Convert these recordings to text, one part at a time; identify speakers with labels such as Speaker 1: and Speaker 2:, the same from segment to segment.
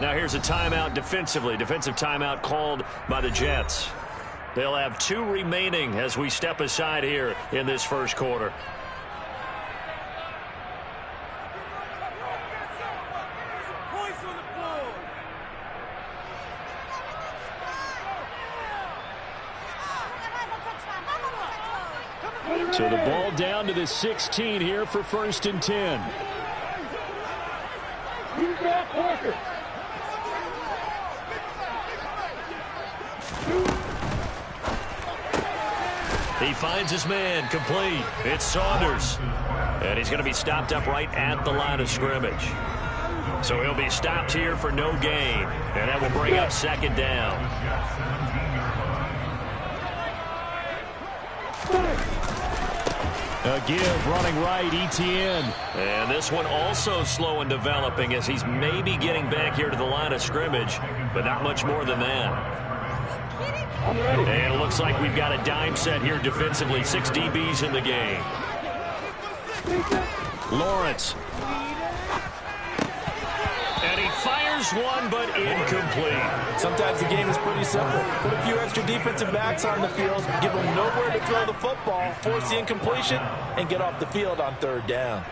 Speaker 1: Now here's a timeout defensively. Defensive timeout called by the Jets. They'll have 2 remaining as we step aside here in this first quarter.
Speaker 2: So the ball down to the 16 here for 1st and 10.
Speaker 1: He finds his man, complete. It's Saunders. And he's going to be stopped up right at the line of scrimmage. So he'll be stopped here for no gain. And that will bring up 2nd down.
Speaker 2: A give, running right, Etienne.
Speaker 1: And this one also slow in developing as he's maybe getting back here to the line of scrimmage, but not much more than that. And it looks like we've got a dime set here defensively. 6 DBs in the game.
Speaker 2: Lawrence.
Speaker 1: And he fires one, but incomplete.
Speaker 3: Sometimes the game is pretty simple. Put a few extra defensive backs on the field, give them nowhere to throw the football, force the incompletion, and get off the field on 3rd down.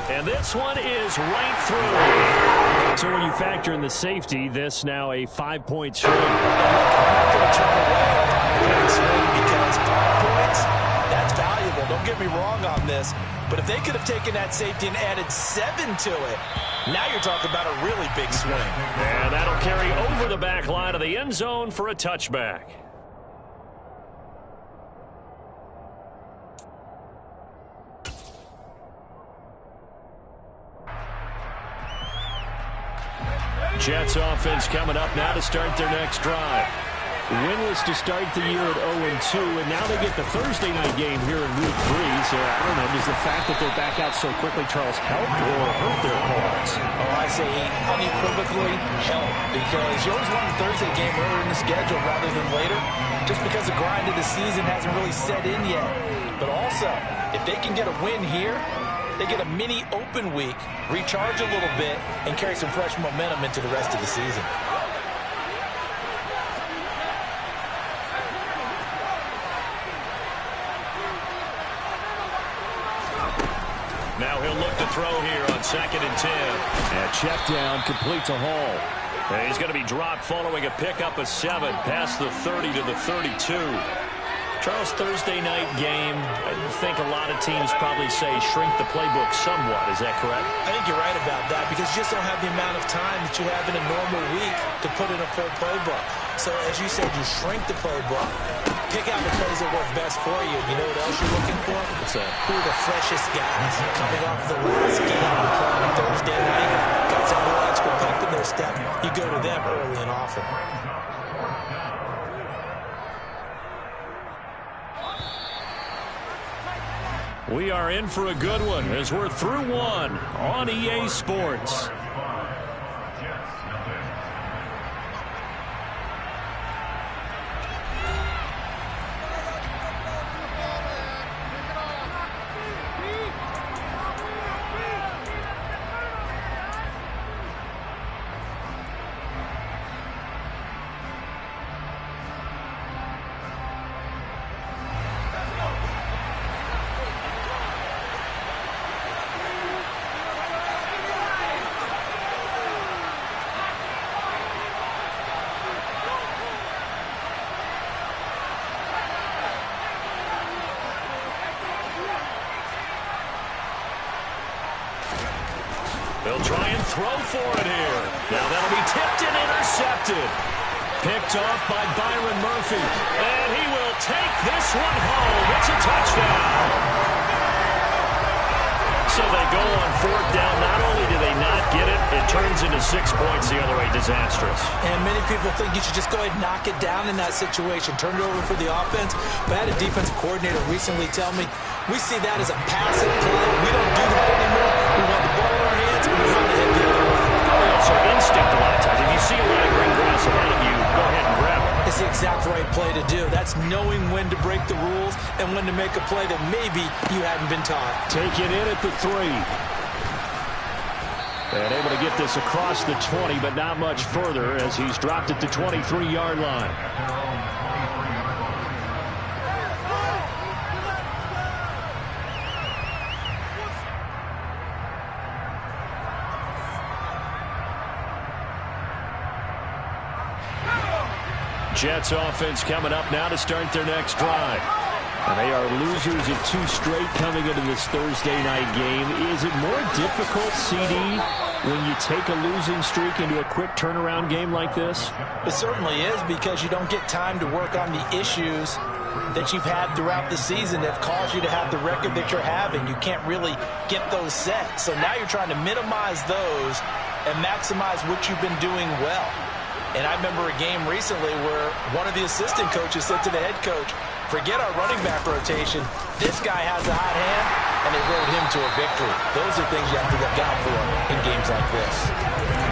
Speaker 1: And this one is right through.
Speaker 2: So when you factor in the safety, this now a 5-point swing.
Speaker 3: I'm not going to turn away a 5-point swing because 5 points, that's valuable. Don't get me wrong on this. But if they could have taken that safety and added 7 to it, now you're talking about a really big swing.
Speaker 1: And that'll carry over the back line of the end zone for a touchback. Jets offense coming up now to start their next drive.
Speaker 2: Winless to start the year at 0-2, and now they get the Thursday night game here in Week 3. So, I don't know, does the fact that they're back out so quickly, Charles, help or hurt their cause?
Speaker 3: Oh, I say unequivocally help, because you always want a Thursday game earlier in the schedule rather than later, just because the grind of the season hasn't really set in yet. But also, if they can get a win here, they get a mini open week, recharge a little bit, and carry some fresh momentum into the rest of the season.
Speaker 1: Now he'll look to throw here on 2nd and 10.
Speaker 2: And check down, complete to Hall.
Speaker 1: And he's going to be dropped following a pickup of 7 past the 30 to the 32. Charles, Thursday night game, I think a lot of teams probably say shrink the playbook somewhat. Is that correct?
Speaker 3: I think you're right about that because you just don't have the amount of time that you have in a normal week to put in a full playbook. So, as you said, you shrink the playbook, pick out the plays that work best for you. You know what else you're looking for? Who are the freshest guys coming off the last game you're playing on Thursday night? Got some more extra pep in their step. You go to them early and often.
Speaker 1: We are in for a good one as we're through one on EA Sports. They'll try and throw for it here. Now that'll be tipped and intercepted. Picked off by Byron Murphy. And he will take this one home. It's a touchdown. So they go on 4th down. Not only do they not get it, it turns into 6 points the other way. Disastrous.
Speaker 3: And many people think you should just go ahead and knock it down in that situation. Turn it over for the offense. But I had a defensive coordinator recently tell me, we see that as a passive play. We don't do that anymore. We want the ball in our hands, and we want to hit the other way.
Speaker 1: Probably also instinct a lot of times. If you see a lot of green grass ahead of you, go ahead and grab it.
Speaker 3: That's the exact right play to do. That's knowing when to break the rules and when to make a play that maybe you hadn't been taught.
Speaker 2: Take it in at the 3. And able to get this across the 20, but not much further as he's dropped it to 23-yard line. Jets offense coming up now to start their next drive. And they are losers of 2 straight coming into this Thursday night game. Is it more difficult, CD, when you take a losing streak into a quick turnaround game like this?
Speaker 3: It certainly is, because you don't get time to work on the issues that you've had throughout the season that have caused you to have the record that you're having. You can't really get those set. So now you're trying to minimize those and maximize what you've been doing well. And I remember a game recently where one of the assistant coaches said to the head coach, forget our running back rotation. This guy has a hot hand, and they rode him to a victory. Those are things you have to look out for in games like this.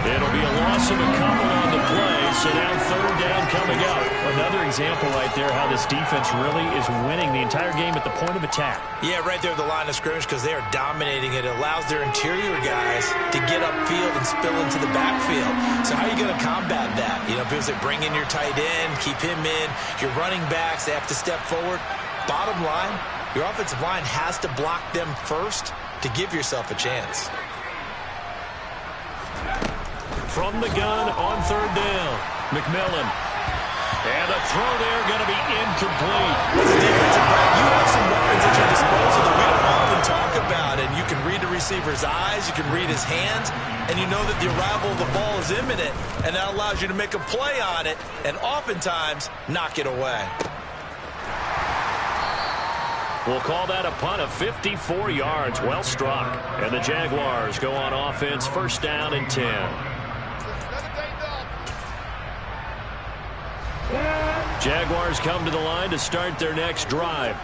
Speaker 1: It'll be a loss of a couple on the play, so now 3rd down coming up. Another example right there how this defense really is winning the entire game at the point of attack.
Speaker 3: Yeah, right there at the line of scrimmage, because they are dominating it. It allows their interior guys to get upfield and spill into the backfield. So how are you going to combat that? You know, because they bring in your tight end, keep him in. Your running backs, they have to step forward. Bottom line, your offensive line has to block them first to give yourself a chance.
Speaker 1: From the gun on 3rd down, McMillan. And the throw there going to be incomplete.
Speaker 3: As a defensive back, you have some weapons at your disposal that we don't often talk about. And you can read the receiver's eyes, you can read his hands, and you know that the arrival of the ball is imminent. And that allows you to make a play on it and oftentimes knock it away.
Speaker 1: We'll call that a punt of 54 yards. Well struck. And the Jaguars go on offense, 1st down and 10. Jaguars come to the line to start their next drive.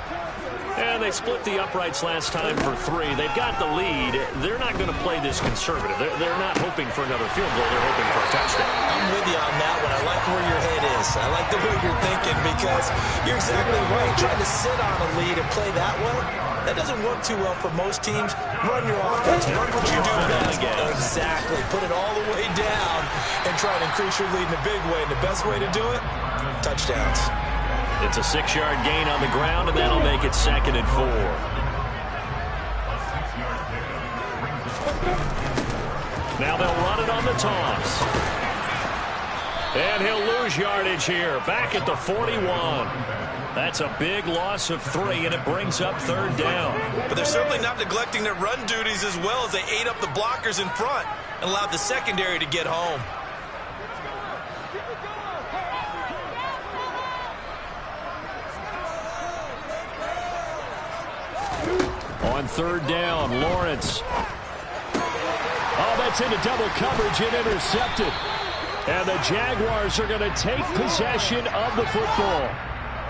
Speaker 1: And they split the uprights last time for 3. They've got the lead. They're not going to play this conservative. They're not hoping for another field goal. They're hoping for a touchdown.
Speaker 3: I'm with you on that one. I like where your head is. I like the way you're thinking, because you're exactly right. Trying to sit on a lead and play that way, that doesn't work too well for most teams. Run your offense. Run what you do best. Exactly. Put it all the way down and try to increase your lead in a big way. And the best way to do it, touchdowns.
Speaker 1: It's a 6-yard gain on the ground, and that'll make it 2nd and 4. Now they'll run it on the toss. And he'll lose yardage here. Back at the 41. That's a big loss of 3, and it brings up 3rd down.
Speaker 3: But they're certainly not neglecting their run duties as well, as they ate up the blockers in front and allowed the secondary to get home.
Speaker 2: On 3rd down, Lawrence. Oh, that's into double coverage and intercepted. And the Jaguars are going to take possession of the football.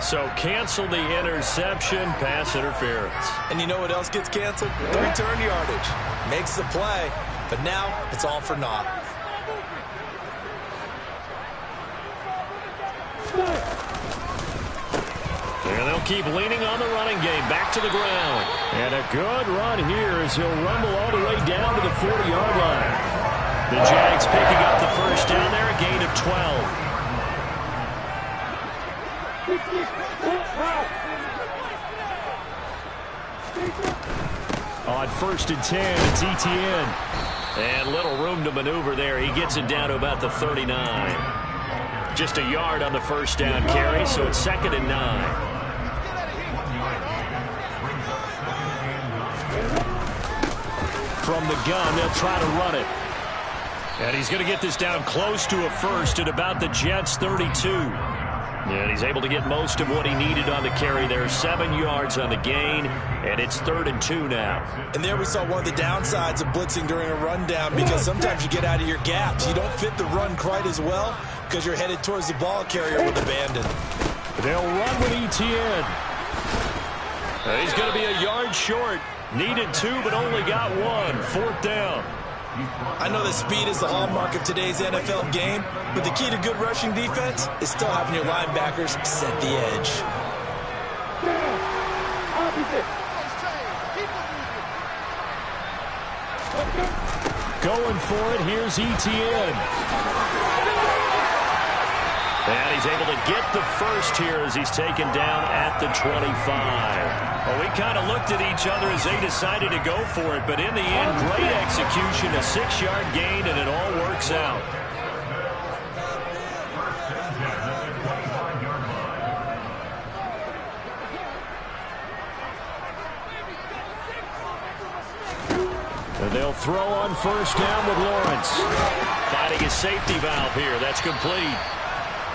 Speaker 1: So cancel the interception, pass interference.
Speaker 3: And you know what else gets canceled? The return yardage. Makes the play, but now it's all for naught.
Speaker 1: And they'll keep leaning on the running game. Back to the ground.
Speaker 2: And a good run here as he'll rumble all the way down to the 40-yard line.
Speaker 1: The Jags picking up the 1st down there, a gain of 12.
Speaker 2: On 1st and 10, it's Etienne.
Speaker 1: And little room to maneuver there. He gets it down to about the 39. Just a yard on the 1st down carry, so it's 2nd and 9.
Speaker 2: From the gun, they'll try to run it.
Speaker 1: And he's going to get this down close to a 1st at about the Jets' 32. And he's able to get most of what he needed on the carry there. 7 yards on the gain, and it's 3rd and 2 now.
Speaker 3: And there we saw one of the downsides of blitzing during a rundown, because sometimes you get out of your gaps. You don't fit the run quite as well because you're headed towards the ball carrier with abandon.
Speaker 2: They'll run with Etienne.
Speaker 1: He's going to be a yard short. Needed 2, but only got 1. 4th down.
Speaker 3: I know that speed is the hallmark of today's NFL game, but the key to good rushing defense is still having your linebackers set the edge.
Speaker 2: Going for it, here's Etienne.
Speaker 1: And he's able to get the first here as he's taken down at the 25. Well, we kind of looked at each other as they decided to go for it, but in the end, great execution, a 6-yard gain, and it all works out.
Speaker 2: And they'll throw on first down with Lawrence.
Speaker 1: Finding his safety valve here. That's complete.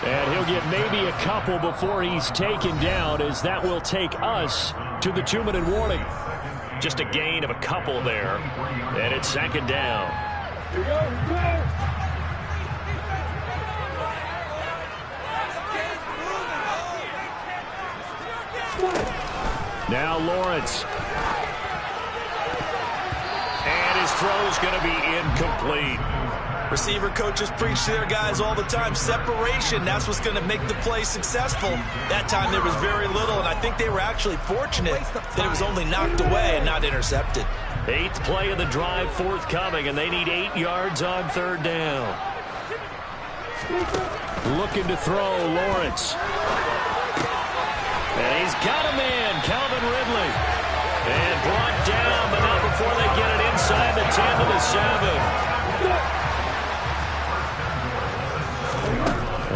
Speaker 2: And he'll get maybe a couple before he's taken down, as that will take us to the 2-minute warning.
Speaker 1: Just a gain of a couple there. And it's second down.
Speaker 2: Now Lawrence.
Speaker 1: And his throw's going to be incomplete.
Speaker 3: Receiver coaches preach to their guys all the time. Separation, that's what's going to make the play successful. That time there was very little, and I think they were actually fortunate that it was only knocked away and not intercepted.
Speaker 1: 8th play of the drive forthcoming, and they need 8 yards on third down.
Speaker 2: Looking to throw, Lawrence.
Speaker 1: And he's got a man, Calvin Ridley. And brought down, but not before they get it inside the 10 to the 7.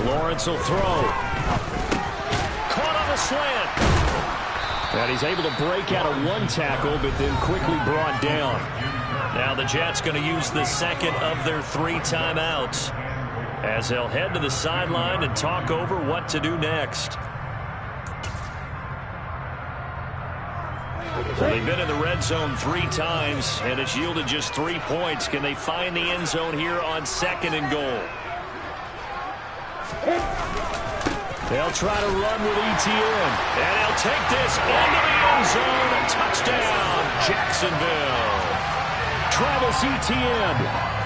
Speaker 2: Lawrence will throw.
Speaker 1: Caught on the slant.
Speaker 2: And he's able to break out of one tackle, but then quickly brought down.
Speaker 1: Now the Jets going to use the second of their 3 timeouts as they'll head to the sideline and talk over what to do next. So they've been in the red zone 3 times, and it's yielded just 3 points. Can they find the end zone here on 2nd and goal?
Speaker 2: They'll try to run with Etienne.
Speaker 1: And he'll take this into the end zone. A touchdown, Jacksonville.
Speaker 2: Travis Etienne,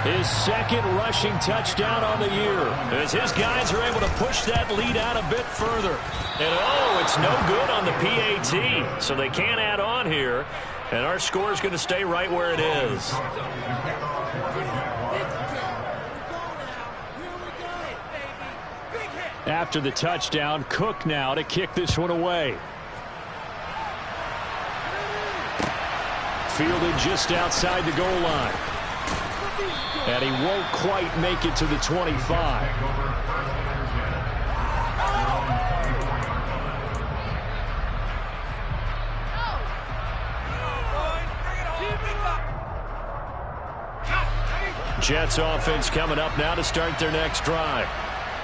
Speaker 2: his 2nd rushing touchdown on the year,
Speaker 1: as his guys are able to push that lead out a bit further. And oh, it's no good on the PAT, so they can't add on here. And our score is going to stay right where it is.
Speaker 2: After the touchdown, Cook now to kick this one away. Fielded just outside the goal line. And he won't quite make it to the 25.
Speaker 1: Jets offense coming up now to start their next drive.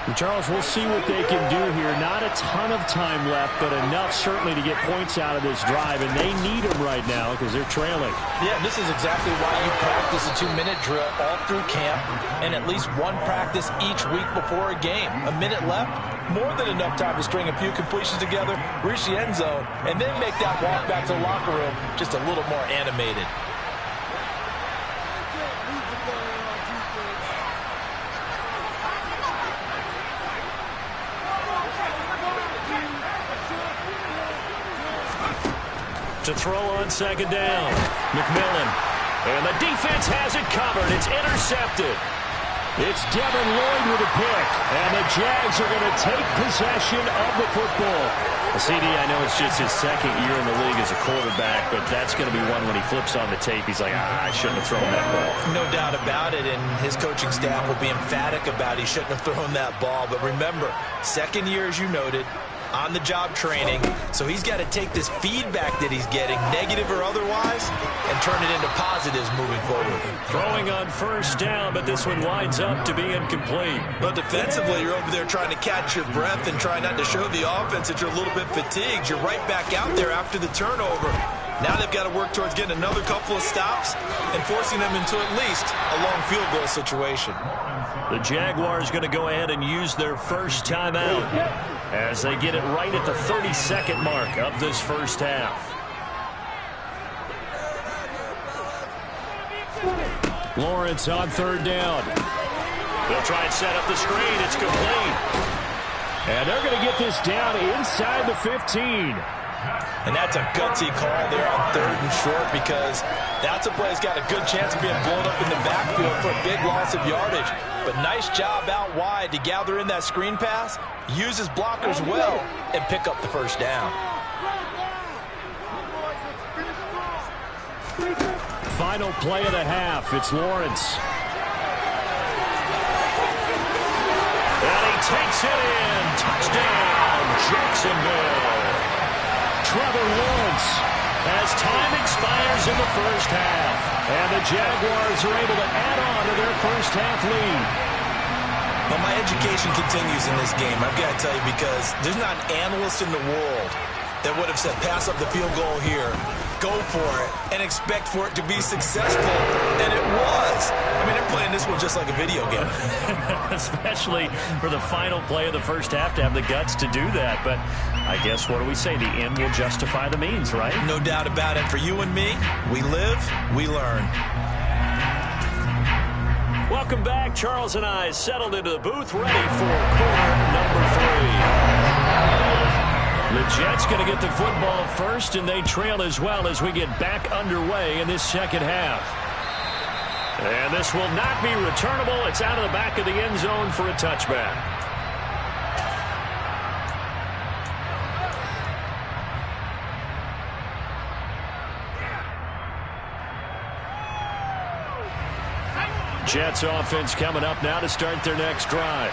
Speaker 2: And Charles, we'll see what they can do here. Not a ton of time left, but enough certainly to get points out of this drive, and they need them right now because they're trailing.
Speaker 3: Yeah, this is exactly why you practice a 2-minute drill all through camp and at least one practice each week before a game. A minute left, more than enough time to string a few completions together, reach the end zone, and then make that walk back to the locker room just a little more animated.
Speaker 1: To throw on 2nd down. McMillan. And the defense has it covered. It's intercepted.
Speaker 2: It's Devin Lloyd with a pick. And the Jags are going to take possession of the football.
Speaker 1: CD, I know it's just his 2nd year in the league as a quarterback, but that's going to be one when he flips on the tape. He's like, I shouldn't have thrown that ball.
Speaker 3: No doubt about it, and his coaching staff will be emphatic about he shouldn't have thrown that ball. But remember, 2nd year, as you noted, on-the-job training, so he's got to take this feedback that he's getting, negative or otherwise, and turn it into positives moving forward.
Speaker 1: Throwing on first down, but this one winds up to be incomplete.
Speaker 3: But defensively, you're over there trying to catch your breath and try not to show the offense that you're a little bit fatigued. You're right back out there after the turnover. Now they've got to work towards getting another couple of stops and forcing them into at least a long field goal situation.
Speaker 1: The Jaguars going to go ahead and use their first timeout as they get it right at the 32nd mark of this first half.
Speaker 2: Lawrence on third down.
Speaker 1: They'll try and set up the screen. It's complete.
Speaker 2: And they're going to get this down inside the 15.
Speaker 3: And that's a gutsy call there on third and short, because that's a play that's got a good chance of being blown up in the backfield for a big loss of yardage. But nice job out wide to gather in that screen pass, use his blockers well, and pick up the first down.
Speaker 2: Final play of the half. It's Lawrence.
Speaker 1: And he takes it in. Touchdown, Jacksonville.
Speaker 2: Trevor Lawrence,
Speaker 1: as time expires in the first half.
Speaker 2: And the Jaguars are able to add on to their first half lead.
Speaker 3: Well, my education continues in this game, I've got to tell you, because there's not an analyst in the world that would have said pass up the field goal here, go for it, and expect for it to be successful. And it was. I mean, they're playing this one just like a video game.
Speaker 1: Especially for the final play of the first half to have the guts to do that. But I guess, what do we say? The end will justify the means, right?
Speaker 3: No doubt about it. For you and me, we live, we learn.
Speaker 1: Welcome back. Charles and I settled into the booth, ready for quarter number 3. The Jets going to get the football first, and they trail as well as we get back underway in this second half. And this will not be returnable. It's out of the back of the end zone for a touchback. Jets offense coming up now to start their next drive.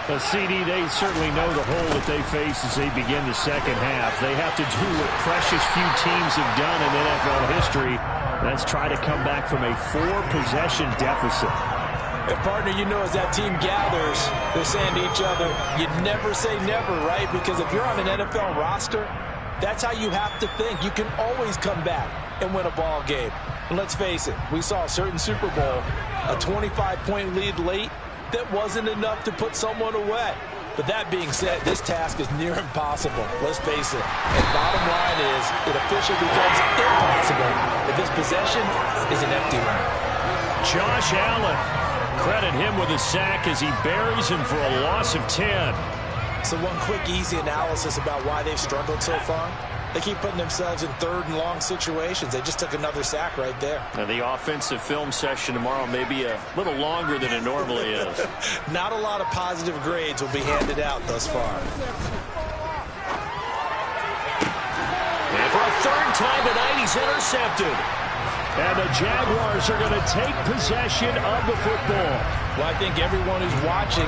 Speaker 2: A CD, they certainly know the hole that they face as they begin the second half. They have to do what precious few teams have done in NFL history. That's try to come back from a 4-possession deficit.
Speaker 3: And partner, you know, as that team gathers, they're saying to each other, you never say never, right? Because if you're on an NFL roster, that's how you have to think. You can always come back and win a ball game. And let's face it, we saw a certain Super Bowl, a 25-point lead late, that wasn't enough to put someone away. But that being said, this task is near impossible. Let's face it. And bottom line is, it officially becomes impossible if this possession is an empty one.
Speaker 1: Josh Allen, credit him with a sack as he buries him for a loss of 10.
Speaker 3: So one quick, easy analysis about why they've struggled so far. They keep putting themselves in third and long situations. They just took another sack right there.
Speaker 1: And the offensive film session tomorrow may be a little longer than it normally is.
Speaker 3: Not a lot of positive grades will be handed out thus far.
Speaker 1: And for a third time tonight, he's intercepted.
Speaker 2: And the Jaguars are going to take possession of the football.
Speaker 3: Well, I think everyone who's watching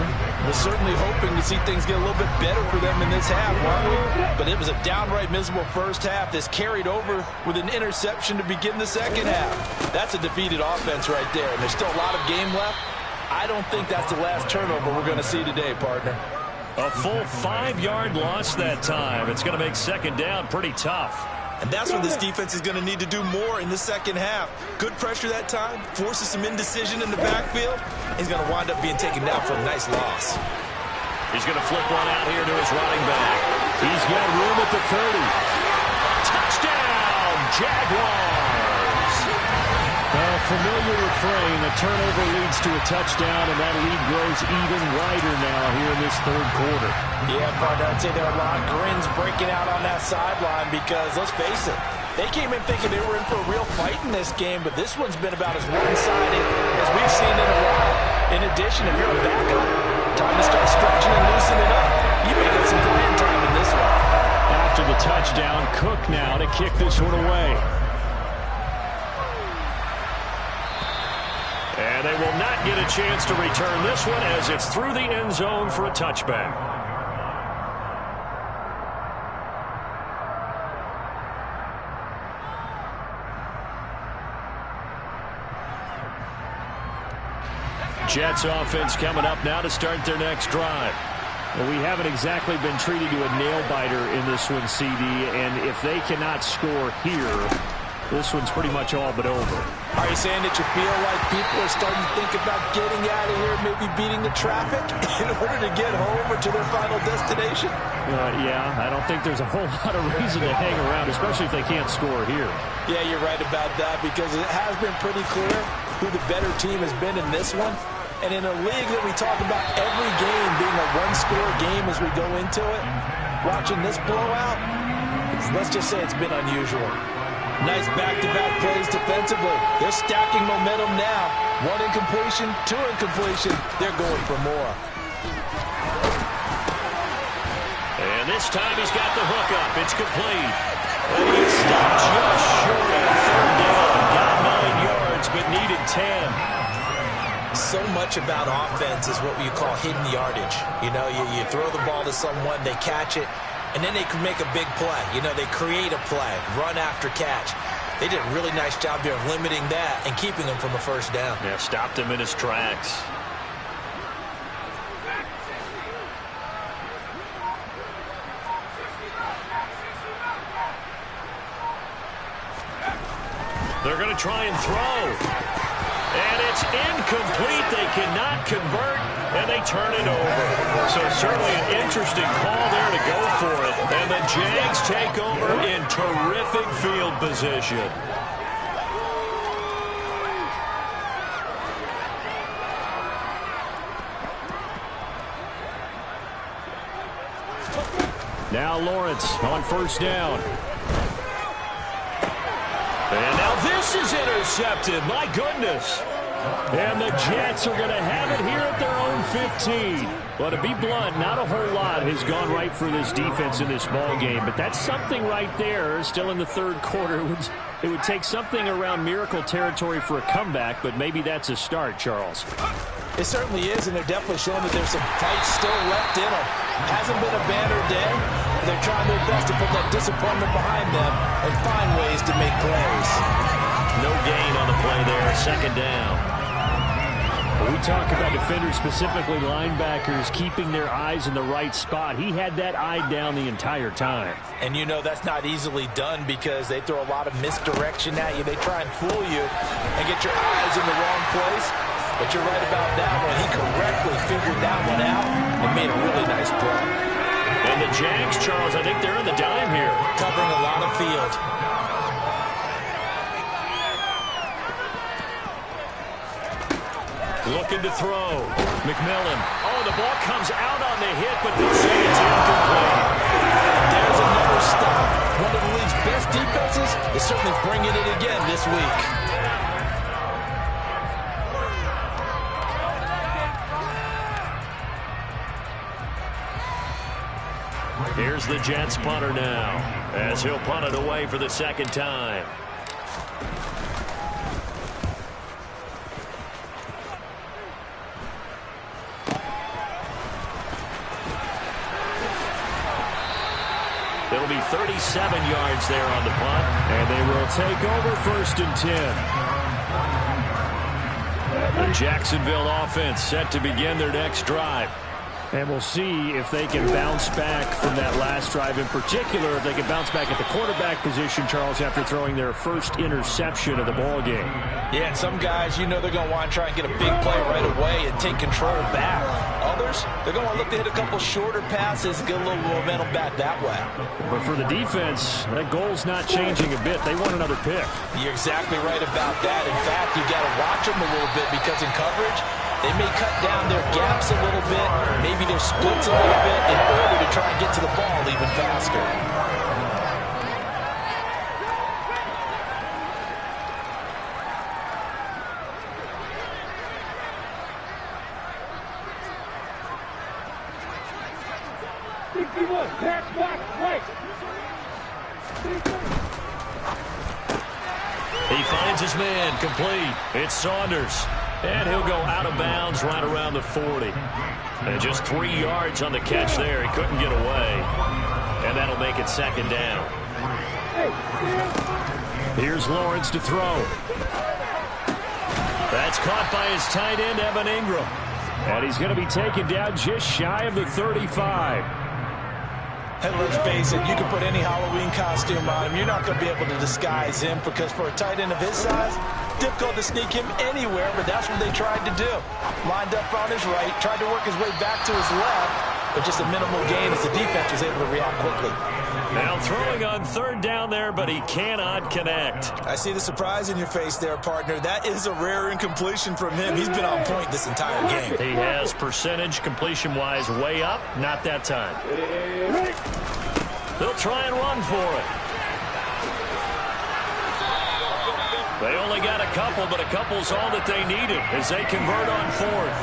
Speaker 3: was certainly hoping to see things get a little bit better for them in this half, weren't we? But it was a downright miserable first half that's carried over with an interception to begin the second half. That's a defeated offense right there, and there's still a lot of game left. I don't think that's the last turnover we're going to see today, partner.
Speaker 1: A full 5-yard loss that time. It's going to make second down pretty tough.
Speaker 3: And that's what this defense is going to need to do more in the second half. Good pressure that time, forces some indecision in the backfield. He's going to wind up being taken down for a nice loss.
Speaker 1: He's going to flip one out here to his running back.
Speaker 2: He's got room at the 30.
Speaker 1: Touchdown, Jaguars!
Speaker 2: A familiar refrain. A turnover leads to a touchdown, and that lead grows even wider now here in this third quarter.
Speaker 3: Yeah, partner, I'd say there are a lot of grins breaking out on that sideline because, let's face it, they came in thinking they were in for a real fight in this game, but this one's been about as one-sided as we've seen in a while. In addition, if you're a backup, time to start stretching and loosening up. You may get some playing time in this one.
Speaker 2: After the touchdown, Cook now to kick this one away.
Speaker 1: And they will not get a chance to return this one as it's through the end zone for a touchback. Jets offense coming up now to start their next drive.
Speaker 2: Well, we haven't exactly been treated to a nail-biter in this one, CD, and if they cannot score here, this one's pretty much all but over.
Speaker 3: Are you saying that you feel like people are starting to think about getting out of here, maybe beating the traffic in order to get home or to their final destination?
Speaker 2: Yeah, I don't think there's a whole lot of reason to hang around, especially if they can't score here.
Speaker 3: Yeah, you're right about that because it has been pretty clear who the better team has been in this one. And in a league that we talk about every game being a one-score game as we go into it, watching this blowout, let's just say it's been unusual. Nice back-to-back plays defensively. They're stacking momentum now. 1 incompletion, 2 incompletion. They're going for more.
Speaker 1: And this time he's got the hook up. It's complete. And he stopped just short of 3rd down. Got 9 yards, but needed 10.
Speaker 3: So much about offense is what you call hidden yardage. You know, you throw the ball to someone, they catch it, and then they can make a big play. You know, they create a play, run after catch. They did a really nice job there of limiting that and keeping him from a 1st down.
Speaker 1: Yeah, stopped him in his tracks. They're going to try and throw. And it's incomplete. They cannot convert, and they turn it over. So certainly an interesting call there to go for it. And the Jags take over in terrific field position.
Speaker 2: Now Lawrence on 1st down.
Speaker 1: And now this is intercepted. My goodness.
Speaker 2: And the Jets are going to have it here at their own 15. Well, to be blunt, not a whole lot has gone right for this defense in this ball game, but that's something right there. Still in the 3rd quarter. It would take something around miracle territory for a comeback, but maybe that's a start, Charles.
Speaker 3: It certainly is, and they're definitely showing that there's some fight still left in them. Hasn't been a banner day. They're trying their best to put that disappointment behind them and find ways to make plays.
Speaker 1: No gain on the play there. 2nd down.
Speaker 2: We talk about defenders, specifically linebackers, keeping their eyes in the right spot. He had that eye down the entire time.
Speaker 3: And you know that's not easily done because they throw a lot of misdirection at you. They try and fool you and get your eyes in the wrong place. But you're right about that one. He correctly figured that one out and made a really nice play.
Speaker 1: And the Jags, Charles, I think they're in the dime here.
Speaker 3: Covering a lot of field.
Speaker 1: Looking to throw. McMillan. Oh, the ball comes out on the hit, but they say it's incomplete.
Speaker 3: There's another stop. One of the league's best defenses is certainly bringing it again this week.
Speaker 1: Here's the Jets punter now, as he'll punt it away for the 2nd time. It'll be 37 yards there on the punt.
Speaker 2: And they will take over 1st and 10.
Speaker 1: The Jacksonville offense set to begin their next drive.
Speaker 2: And we'll see if they can bounce back from that last drive, in particular, if they can bounce back at the quarterback position, Charles, after throwing their 1st interception of the ball game.
Speaker 3: Yeah, and some guys, you know they're going to want to try and get a big play right away and take control back. Others, they're going to want to look to hit a couple shorter passes and get a little momentum back that way.
Speaker 2: But for the defense, that goal's not changing a bit. They want another pick.
Speaker 3: You're exactly right about that. In fact, you got to watch them a little bit because in coverage, they may cut down their gaps a little bit, maybe their splits a little bit in order to try and get to the ball even faster.
Speaker 1: He finds his man, complete. It's Saunders. And he'll go out of bounds right around the 40. And just 3 yards on the catch there. He couldn't get away. And that'll make it 2nd down.
Speaker 2: Here's Lawrence to throw.
Speaker 1: That's caught by his tight end, Evan Ingram.
Speaker 2: And he's going to be taken down just shy of the 35.
Speaker 3: And let's face it, you can put any Halloween costume on him. You're not going to be able to disguise him because for a tight end of his size, difficult to sneak him anywhere, but that's what they tried to do. Lined up on his right, tried to work his way back to his left, but just a minimal gain as the defense was able to react quickly.
Speaker 1: Now throwing on third down there, but he cannot connect.
Speaker 3: I see the surprise in your face there, partner. That is a rare incompletion from him. He's been on point this entire game.
Speaker 1: He has percentage completion-wise way up. Not that time. They'll try and run for it. They only got a couple, but a couple's all that they needed as they convert on fourth.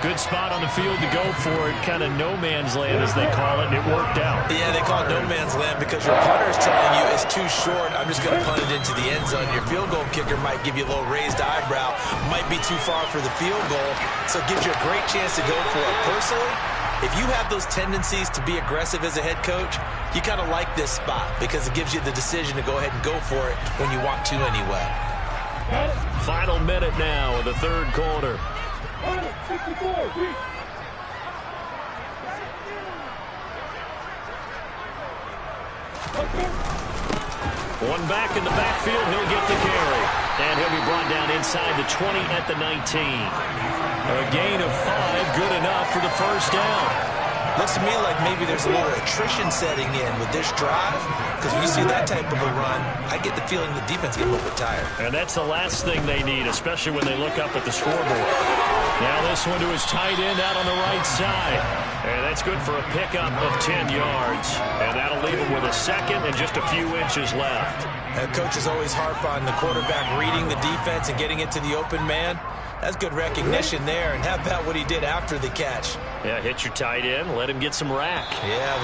Speaker 1: Good spot on the field to go for it. Kind of no man's land, as they call it, and it worked out.
Speaker 3: Yeah, they call it no man's land because your punter is telling you it's too short. I'm just going to punt it into the end zone. Your field goal kicker might give you a little raised eyebrow. Might be too far for the field goal, so it gives you a great chance to go for it. Personally, if you have those tendencies to be aggressive as a head coach, you kind of like this spot because it gives you the decision to go ahead and go for it when you want to anyway.
Speaker 1: Final minute now of the third quarter. One back in the backfield, he'll get the carry. And he'll be brought down inside the 20 at the 19. A gain of 5, good enough for the first down.
Speaker 3: Looks to me like maybe there's a little attrition setting in with this drive, because when you see that type of a run, I get the feeling the defense gets a little bit tired.
Speaker 1: And that's the last thing they need, especially when they look up at the scoreboard. Now this one to his tight end out on the right side. And that's good for a pickup of 10 yards. And that'll leave him with a second and just a few inches left.
Speaker 3: And coaches always harp on the quarterback reading the defense and getting it to the open man. That's good recognition there. And how about what he did after the catch?
Speaker 1: Yeah, hit your tight end, let him get some rack.
Speaker 3: Yeah,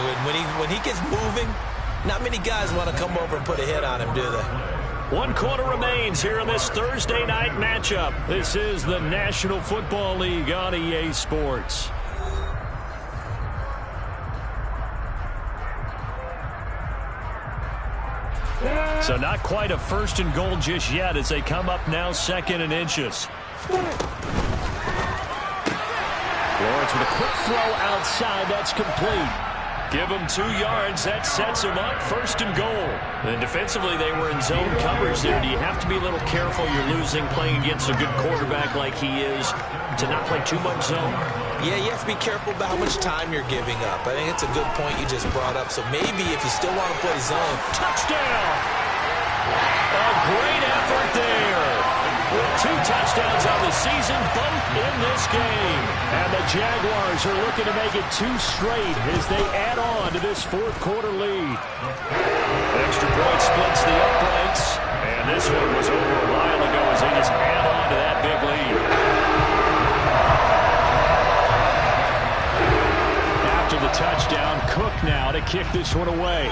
Speaker 3: when he gets moving, not many guys want to come over and put a hit on him, do they?
Speaker 1: 1 quarter remains here in this Thursday night matchup. This is the National Football League on EA Sports. So not quite a first and goal just yet as they come up now second and inches. Lawrence with a quick throw outside. That's complete. Give him 2 yards. That sets him up first and goal. And defensively, they were in zone coverage there. Do you have to be a little careful? You're losing playing against a good quarterback like he is to not play too much zone?
Speaker 3: Yeah, you have to be careful about how much time you're giving up. I think it's a good point you just brought up. So maybe if you still want to play zone.
Speaker 1: Touchdown! A great effort there. With 2 touchdowns on the season, both in this game. And the Jaguars are looking to make it 2 straight as they add on to this fourth quarter lead. Extra point splits the uprights. And this one was over a while ago as they just add on to that big lead. After the touchdown, Cook now to kick this one away.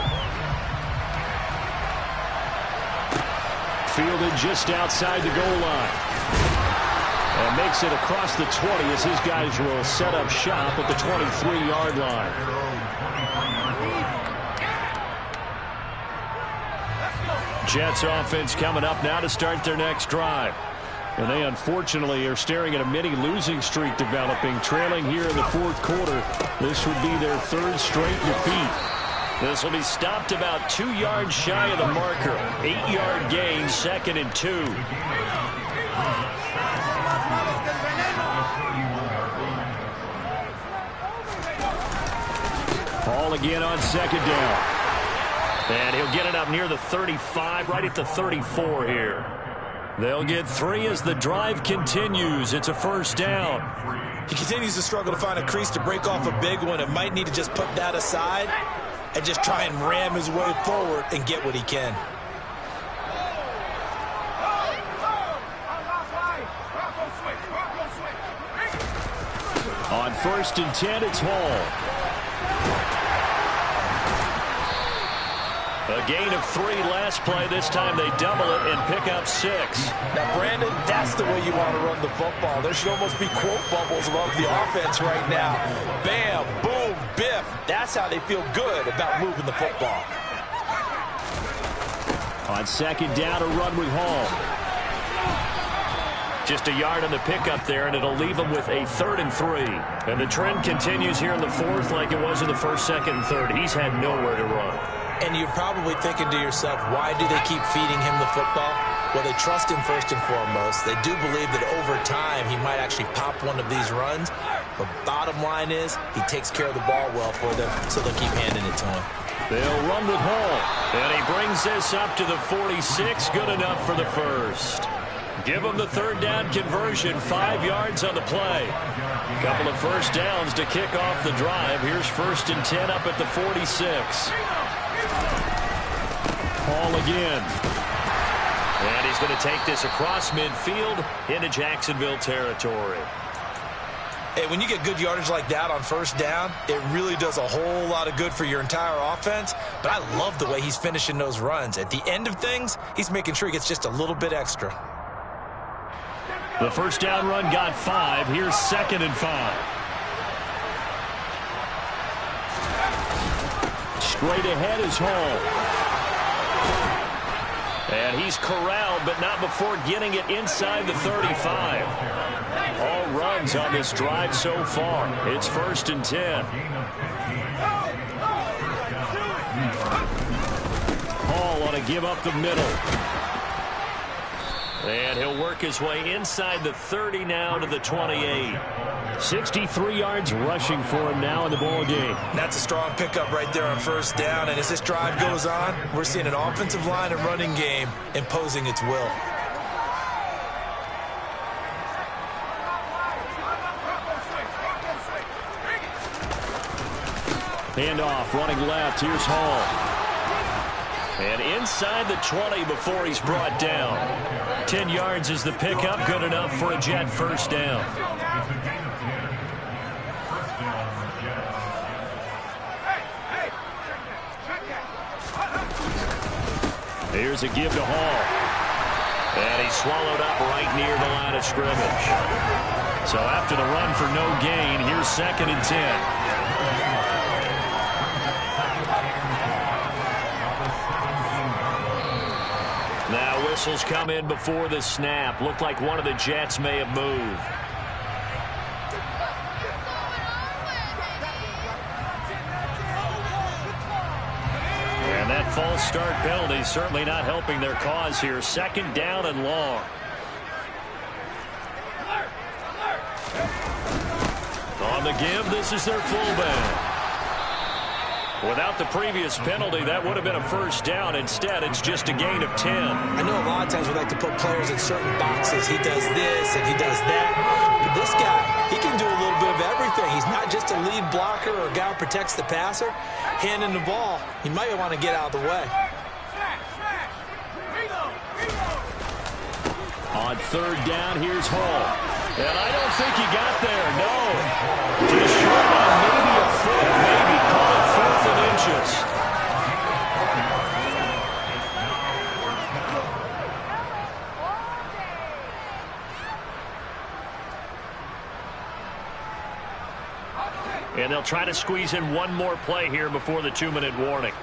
Speaker 1: Fielded just outside the goal line. And makes it across the 20 as his guys will set up shop at the 23-yard line. Jets offense coming up now to start their next drive. And they unfortunately are staring at a mini losing streak developing, trailing here in the fourth quarter. This would be their 3rd straight defeat. This will be stopped about 2 yards shy of the marker. 8-yard gain, 2nd and 2. Ball again on 2nd down. And he'll get it up near the 35, right at the 34 here. They'll get 3 as the drive continues. It's a first down.
Speaker 3: He continues to struggle to find a crease to break off a big one. It might need to just put that aside and just try and ram his way forward and get what he can.
Speaker 1: On 1st and 10, it's Hall. A gain of 3 last play. This time they double it and pick up 6.
Speaker 3: Now, Brandon, that's the way you want to run the football. There should almost be quote bubbles above the offense right now. Bam, boom, biff. That's how they feel good about moving the football.
Speaker 1: On 2nd down, a run with Hall. Just a yard on the pickup there, and it'll leave them with a 3rd and 3. And the trend continues here in the 4th like it was in the 1st, 2nd, and 3rd. He's had nowhere to run.
Speaker 3: And you're probably thinking to yourself, why do they keep feeding him the football? Well, they trust him first and foremost. They do believe that over time he might actually pop one of these runs. But bottom line is he takes care of the ball well for them, so they'll keep handing it to him.
Speaker 2: They'll run with Hall.
Speaker 1: And he brings this up to the 46. Good enough for the first. Give them the third down conversion. 5 yards on the play. Couple of first downs to kick off the drive. Here's 1st and 10 up at the 46.
Speaker 2: Hall again.
Speaker 1: And he's going to take this across midfield into Jacksonville territory.
Speaker 3: Hey, when you get good yardage like that on first down, it really does a whole lot of good for your entire offense. But I love the way he's finishing those runs. At the end of things, he's making sure he gets just a little bit extra.
Speaker 2: The first down run got 5. Here's 2nd and 5. Straight ahead is Hall.
Speaker 1: And he's corralled, but not before getting it inside the 35. All runs on this drive so far. It's 1st and 10.
Speaker 2: Hall on a give up the middle.
Speaker 1: And he'll work his way inside the 30 now to the 28.
Speaker 2: 63 yards rushing for him now in the ball game.
Speaker 3: That's a strong pickup right there on first down. And as this drive goes on, we're seeing an offensive line and running game imposing its will.
Speaker 2: Handoff, running left. Here's Hall.
Speaker 1: And inside the 20 before he's brought down. 10 yards is the pickup. Good enough for a Jet first down.
Speaker 2: Here's a give to Hall.
Speaker 1: And he's swallowed up right near the line of scrimmage. So after the run for no gain, here's 2nd and 10. Now whistles come in before the snap. Looked like one of the Jets may have moved. And that false start penalty certainly not helping their cause here. 2nd down and long. On the give, this is their fullback. Without the previous penalty, that would have been a first down. Instead, it's just a gain of 10.
Speaker 3: I know a lot of times we like to put players in certain boxes. He does this and he does that. But this guy, he can do a little bit of everything. He's not just a lead blocker or a guy who protects the passer. Handing the ball, he might want to get out of the way.
Speaker 2: On 3rd down, here's Hall.
Speaker 1: And I don't think he got there, no. Just short by maybe a foot, maybe. Call it 4th and inches. And they'll try to squeeze in one more play here before the 2-minute warning.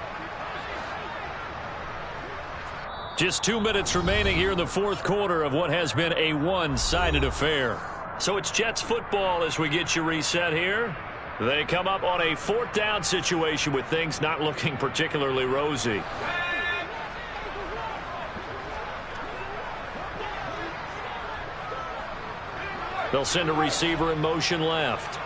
Speaker 1: Just 2 minutes remaining here in the 4th quarter of what has been a one-sided affair. So it's Jets football as we get you reset here. They come up on a 4th down situation with things not looking particularly rosy. They'll send a receiver in motion left.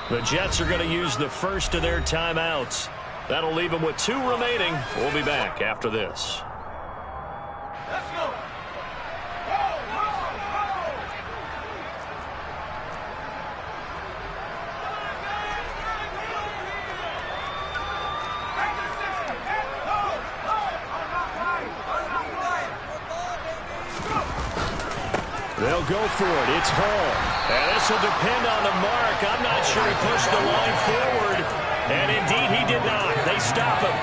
Speaker 1: The Jets are going to use the first of their timeouts. That'll leave them with 2 remaining. We'll be back after this.
Speaker 4: Let's go.
Speaker 2: They'll go for it. It's Hall.
Speaker 1: And this will depend on the mark. I'm not sure he pushed the line forward. And indeed he did not. They stop him.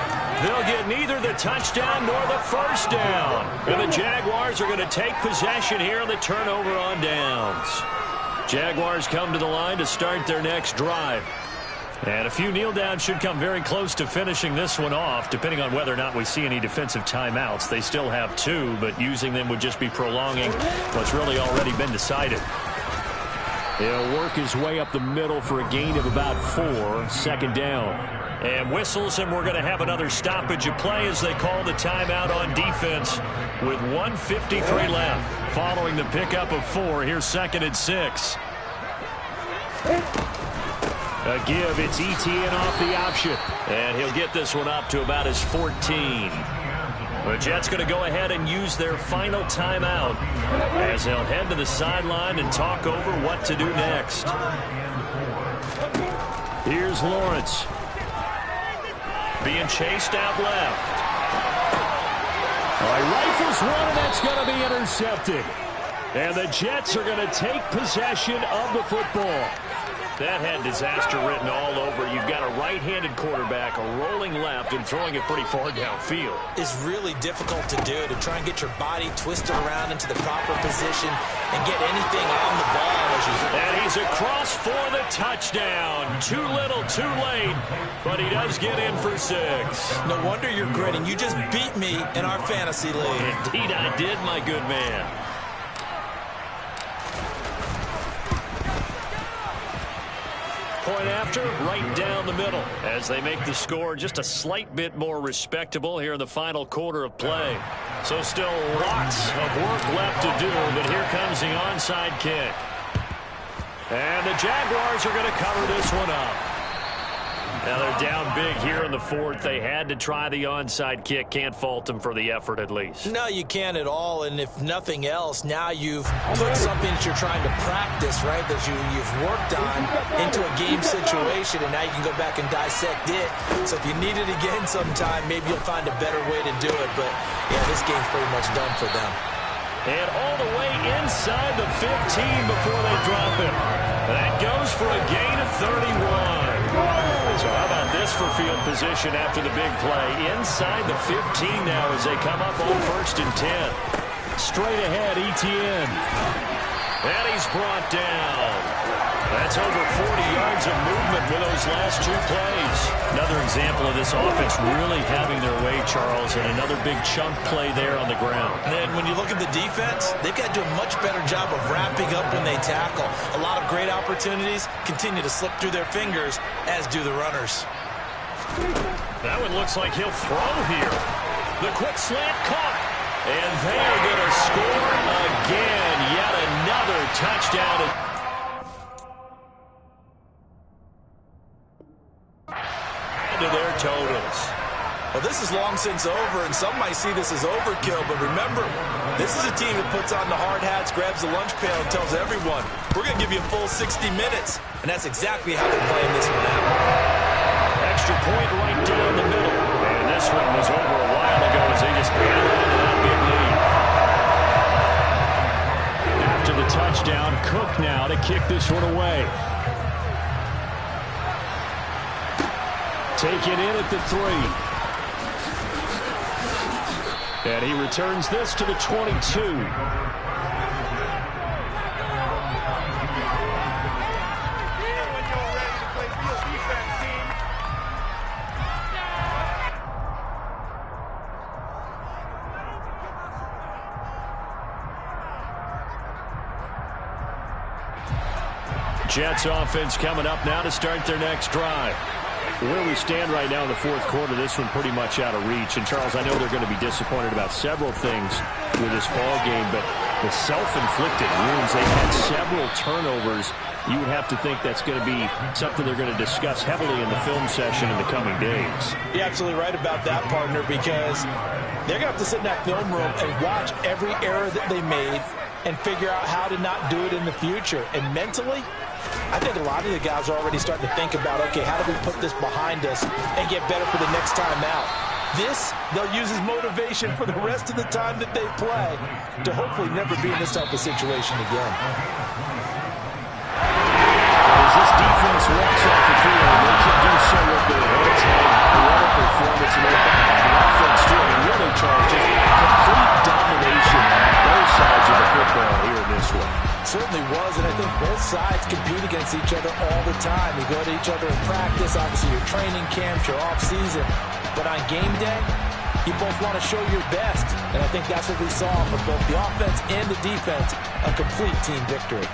Speaker 1: They'll get neither the touchdown nor the first down. And the Jaguars are going to take possession here on the turnover on downs. Jaguars come to the line to start their next drive.
Speaker 2: And a few kneel downs should come very close to finishing this one off, depending on whether or not we see any defensive timeouts. They still have 2, but using them would just be prolonging what's really already been decided. He'll work his way up the middle for a gain of about 4, second down. And whistles, and we're going to have another stoppage of play as they call the timeout on defense with 1:53 left. Following the pickup of 4, here's 2nd and 6. A give, it's Etienne off the option. And he'll get this one up to about his 14. The Jets going to go ahead and use their final timeout as they'll head to the sideline and talk over what to do next. Here's Lawrence. Being chased out left. All right, rifles one, and that's going to be intercepted. And the Jets are going to take possession of the football. That had disaster written all over. You've got a right-handed quarterback, a rolling left, and throwing it pretty far downfield.
Speaker 3: It's really difficult to do, to try and get your body twisted around into the proper position and get anything on the ball.
Speaker 2: And he's across for the touchdown. Too little, too late, but he does get in for 6.
Speaker 3: No wonder you're grinning. You just beat me in our fantasy league.
Speaker 2: Indeed I did, my good man. Point after, right down the middle as they make the score just a slight bit more respectable here in the final quarter of play. So still lots of work left to do, but here comes the onside kick. And the Jaguars are going to cover this one up. Now they're down big here in the 4th. They had to try the onside kick. Can't fault them for the effort at least.
Speaker 3: No, you can't at all. And if nothing else, now you've put something that you're trying to practice, right, that you've worked on into a game situation, and now you can go back and dissect it. So if you need it again sometime, maybe you'll find a better way to do it. But, yeah, this game's pretty much done for them.
Speaker 2: And all the way inside the 15 before they drop him. That goes for a gain of 31. So how about this for field position after the big play? Inside the 15 now as they come up on 1st and 10. Straight ahead, Etienne. And he's brought down. That's over 40 yards of movement with those last 2 plays. Another example of this offense really having their way, Charles, and another big chunk play there on the ground.
Speaker 3: And then when you look at the defense, they've got to do a much better job of wrapping up when they tackle. A lot of great opportunities continue to slip through their fingers, as do the runners.
Speaker 2: That one looks like he'll throw here. The quick slant caught. And they are going to score again. Yet another touchdown. To their totals.
Speaker 3: Well, this is long since over, and some might see this as overkill, but remember, this is a team that puts on the hard hats, grabs the lunch pail, and tells everyone, we're going to give you a full 60 minutes, and that's exactly how they're playing this one out.
Speaker 2: Extra point right down the middle, and this one was over a while ago as they just ran on to that big lead. After the touchdown, Cook now to kick this one away. Take it in at the 3. And he returns this to the 22. Jets offense coming up now to start their next drive. Where we stand right now in the 4th quarter, this one pretty much out of reach. And, Charles, I know they're going to be disappointed about several things with this ball game, but the self-inflicted wounds, they've had several turnovers. You would have to think that's going to be something they're going to discuss heavily in the film session in the coming days.
Speaker 3: You're absolutely right about that, partner, because they're going to have to sit in that film room and watch every error that they made and figure out how to not do it in the future. And mentally, I think a lot of the guys are already starting to think about, okay, how do we put this behind us and get better for the next time out? This, they'll use as motivation for the rest of the time that they play to hopefully never be in this type of situation again.
Speaker 2: As this defense walks off the field, they can do so with their heads held. What a performance and the offense too. And really, Charles, just complete domination on both sides of the football here in this one.
Speaker 3: Certainly was, and I think both sides compete against each other all the time. You go to each other in practice, That's obviously your training camps, your off-season. But on game day, you both want to show your best. And I think that's what we saw from both the offense and the defense, a complete team victory.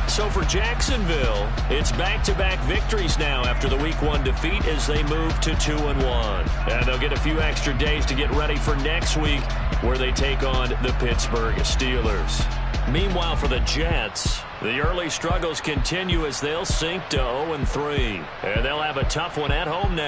Speaker 1: So for Jacksonville, it's back-to-back victories now after the Week 1 defeat as they move to 2-1. And they'll get a few extra days to get ready for next week where they take on the Pittsburgh Steelers. Meanwhile, for the Jets, the early struggles continue as they'll sink to 0-3. And they'll have a tough one at home next.